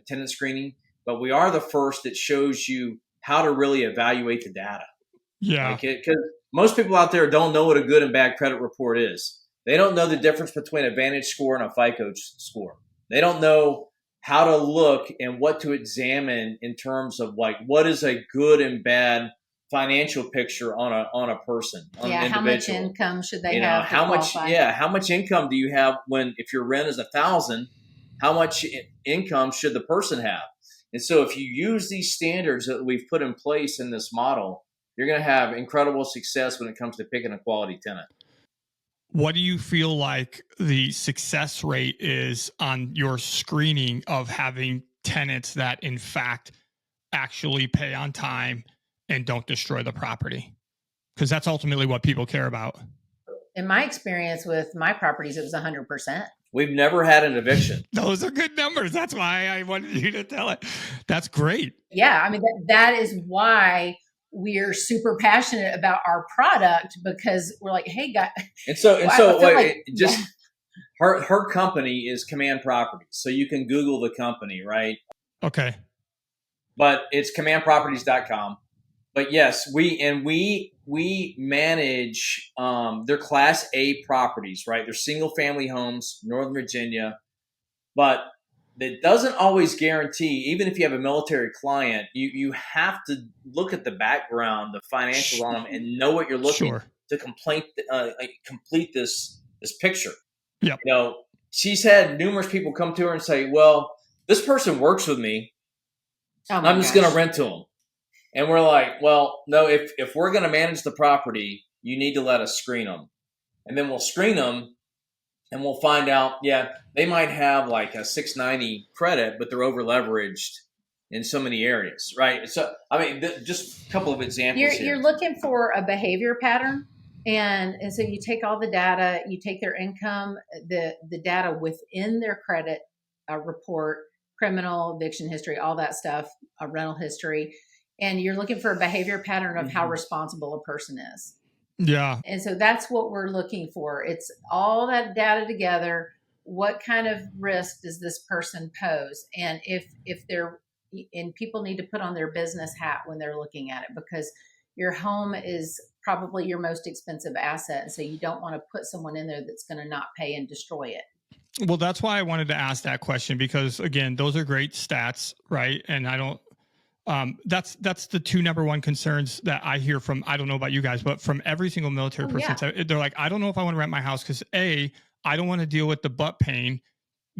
tenant screening, but we are the first that shows you how to really evaluate the data. Yeah. Because most people out there don't know what a good and bad credit report is. They don't know the difference between a Vantage score and a FICO score. They don't know how to look and what to examine in terms of like what is a good and bad financial picture on a person, on an individual. How much income should they have? How much income do you have if your rent is $1,000? How much income should the person have? And so if you use these standards that we've put in place in this model, you're going to have incredible success when it comes to picking a quality tenant. What do you feel like the success rate is on your screening of having tenants that, in fact, actually pay on time and don't destroy the property? Because that's ultimately what people care about. In my experience with my properties, it was 100%. We've never had an eviction. Those are good numbers. That's why I wanted you to tell it. That's great. Yeah. I mean, that is why we're super passionate about our product, because we're like, hey, guys. Her company is Command Properties. So you can Google the company, right? Okay. But it's commandproperties.com. But yes, we manage their Class A properties, right? They're single family homes, Northern Virginia, but that doesn't always guarantee. Even if you have a military client, you have to look at the background, the financials on them, and know what you're looking to complete this picture. Yeah, she's had numerous people come to her and say, "Well, this person works with me. I'm just going to rent to them." And we're like, well, no, if we're going to manage the property, you need to let us screen them. And then we'll screen them and we'll find out, they might have like a 690 credit, but they're over leveraged in so many areas, right? So, I mean, just a couple of examples here. You're looking for a behavior pattern. And so you take all the data, you take their income, the data within their credit report, criminal, eviction history, all that stuff, rental history. And you're looking for a behavior pattern of how responsible a person is. Yeah. And so that's what we're looking for. It's all that data together. What kind of risk does this person pose? And if they're, and people need to put on their business hat when they're looking at it, because your home is probably your most expensive asset. And so you don't want to put someone in there that's going to not pay and destroy it. Well, that's why I wanted to ask that question, because again, those are great stats, right? And I don't, that's the two number one concerns that I hear from, I don't know about you guys, but from every single military person, they're like, I don't know if I want to rent my house because A, I don't want to deal with the butt pain.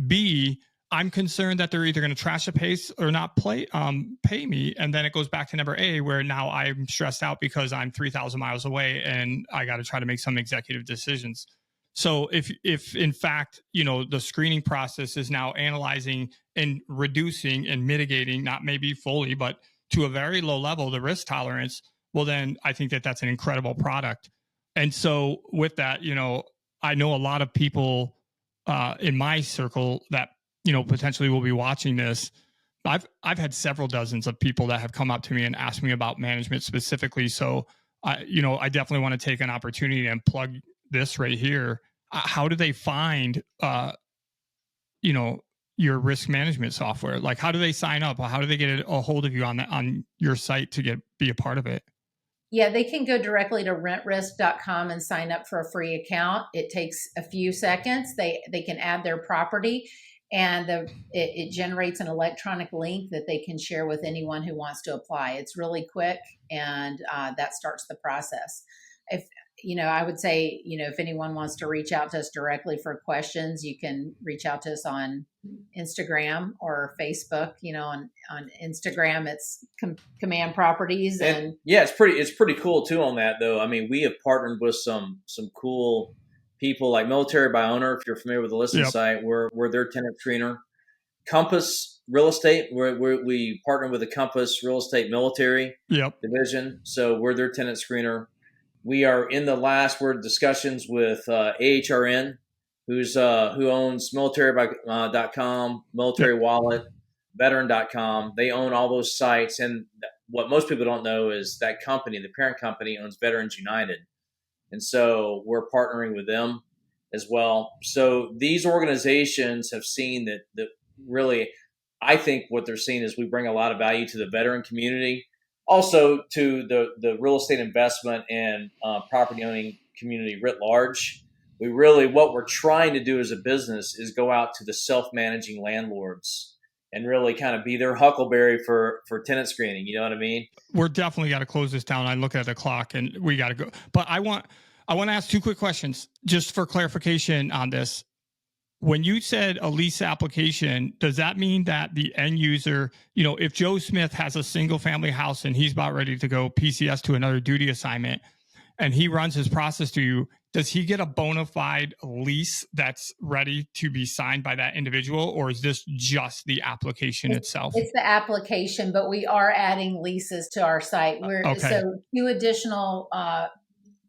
B, I'm concerned that they're either going to trash the pace or not pay me. And then it goes back to number A, where now I'm stressed out because I'm 3,000 miles away and I got to try to make some executive decisions. So if in fact, the screening process is now analyzing and reducing and mitigating, not maybe fully, but to a very low level, the risk tolerance, well, then I think that that's an incredible product. And so with that, I know a lot of people in my circle that, potentially will be watching this. I've had several dozens of people that have come up to me and asked me about management specifically. So, I definitely want to take an opportunity and plug this right here. How do they find, your risk management software? Like, how do they sign up? How do they get a hold of you on your site to be a part of it? Yeah, they can go directly to rentrisk.com and sign up for a free account. It takes a few seconds. They can add their property, and it generates an electronic link that they can share with anyone who wants to apply. It's really quick, and that starts the process. If I would say, if anyone wants to reach out to us directly for questions, you can reach out to us on Instagram or Facebook. On Instagram, it's Command Properties, and yeah, it's pretty cool too on that though. I mean, we have partnered with some cool people like Military by Owner. If you're familiar with the listing site, we're their tenant screener. Compass Real Estate, we partner with the Compass Real Estate Military division, so we're their tenant screener. We are in the last word discussions with AHRN, who owns military.com, Military Wallet, veteran.com. They own all those sites. And what most people don't know is that company, the parent company, owns Veterans United. And so we're partnering with them as well. So these organizations have seen that really, I think what they're seeing is we bring a lot of value to the veteran community. Also to the real estate investment and property owning community writ large. What we're trying to do as a business is go out to the self-managing landlords and really kind of be their huckleberry for tenant screening. You know what I mean? We're definitely got to close this down. I look at the clock and we got to go. But I want to ask two quick questions just for clarification on this. When you said a lease application, does that mean that the end user, if Joe Smith has a single family house and he's about ready to go PCS to another duty assignment and he runs his process to you, does he get a bona fide lease that's ready to be signed by that individual, or is this just the application itself? It's the application, but we are adding leases to our site. So two additional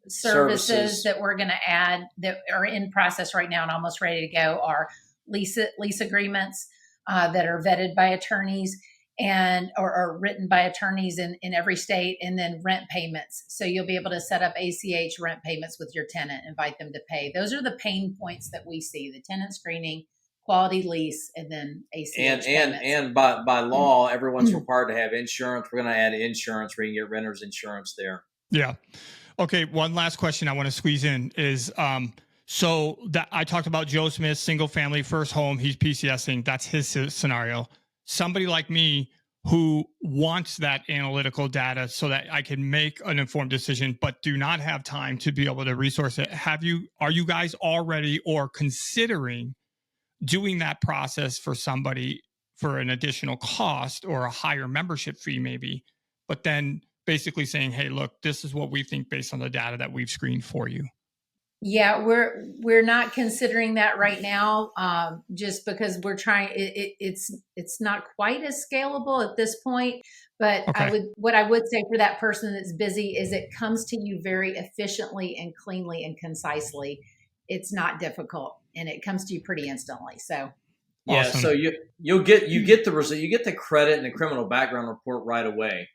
services that we're going to add that are in process right now and almost ready to go are lease agreements that are vetted by attorneys and or written by attorneys in every state, and then rent payments. So you'll be able to set up ACH rent payments with your tenant, invite them to pay. Those are the pain points that we see: the tenant screening, quality lease, and then ACH payments. And by law, everyone's required to have insurance. We're going to add insurance where you can get renter's insurance there. Yeah. Okay, one last question I want to squeeze in is, so that I talked about Joe Smith, single family, first home, he's PCSing. That's his scenario. Somebody like me who wants that analytical data so that I can make an informed decision, but do not have time to be able to resource it. Are you guys already or considering doing that process for somebody for an additional cost or a higher membership fee maybe, but then basically saying, hey, look, this is what we think based on the data that we've screened for you? Yeah, we're not considering that right now, just because we're trying. It's not quite as scalable at this point. But what I would say for that person that's busy is it comes to you very efficiently and cleanly and concisely. It's not difficult, and it comes to you pretty instantly. So yeah, awesome. So you get the result, you get the credit and the criminal background report right away.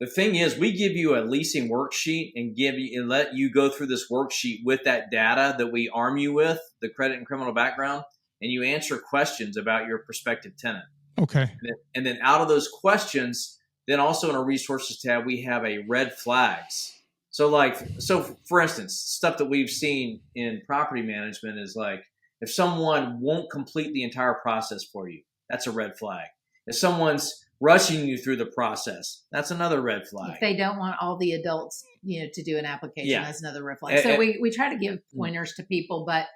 The thing is, we give you a leasing worksheet and let you go through this worksheet with that data that we arm you with, the credit and criminal background, and you answer questions about your prospective tenant. Okay. And then out of those questions, Then also in our resources tab, we have a red flags. So for instance, stuff that we've seen in property management is like, if someone won't complete the entire process for you, that's a red flag. If someone's rushing you through the process, that's another red flag. If they don't want all the adults, to do an application, Yeah. that's another red flag. So we try to give pointers to people, but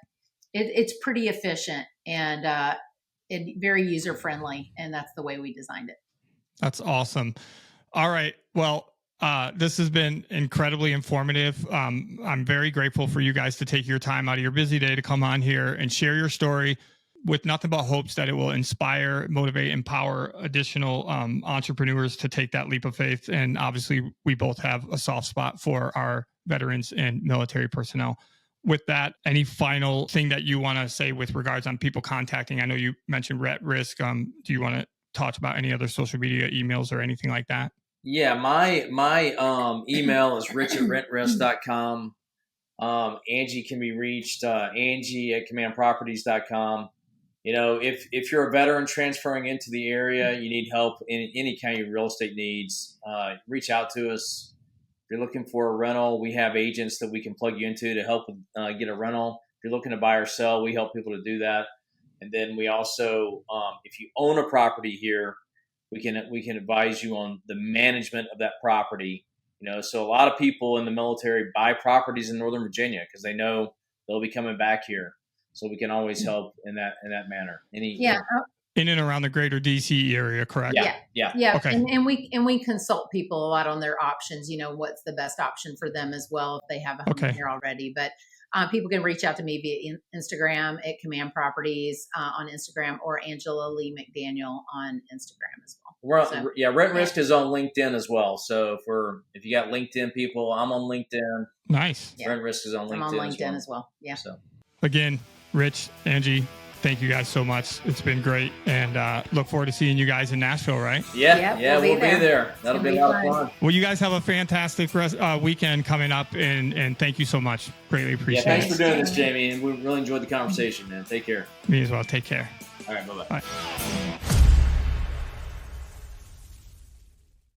it's pretty efficient and very user friendly, and that's the way we designed it. That's awesome. All right. Well, this has been incredibly informative. I'm very grateful for you guys to take your time out of your busy day to come on here and share your story, with nothing but hopes that it will inspire, motivate, empower additional entrepreneurs to take that leap of faith. And obviously, we both have a soft spot for our veterans and military personnel. With that, any final thing that you want to say with regards on people contacting? I know you mentioned RentRisk. Do you want to talk about any other social media, emails, or anything like that? Yeah, my email is rich@rentrisk.com. Angie can be reached, Angie@commandproperties.com. If you're a veteran transferring into the area, you need help in any kind of real estate needs, reach out to us. If you're looking for a rental, we have agents that we can plug you into to help get a rental. If you're looking to buy or sell, we help people to do that. And then we also, if you own a property here, we can advise you on the management of that property. So a lot of people in the military buy properties in Northern Virginia because they know they'll be coming back here. So we can always help in that manner. In and around the greater DC area, correct? Yeah. Okay. And we consult people a lot on their options. What's the best option for them as well if they have a home here already. But people can reach out to me via Instagram at Command Properties on Instagram, or Angela Lee McDaniel on Instagram as well. RentRisk is on LinkedIn as well. So if you got LinkedIn people, I'm on LinkedIn. Nice. Yeah. RentRisk is on LinkedIn. I'm on LinkedIn as well. Yeah. So again, Rich, Angie, thank you guys so much. It's been great, and look forward to seeing you guys in Nashville, right? Yeah, we'll be there. That'll be a lot of fun. Well, you guys have a fantastic weekend coming up, and thank you so much. Greatly appreciate it. Thanks for doing this, Jamie, and we really enjoyed the conversation, man. Take care. Me as well. Take care. All right, bye-bye. Bye.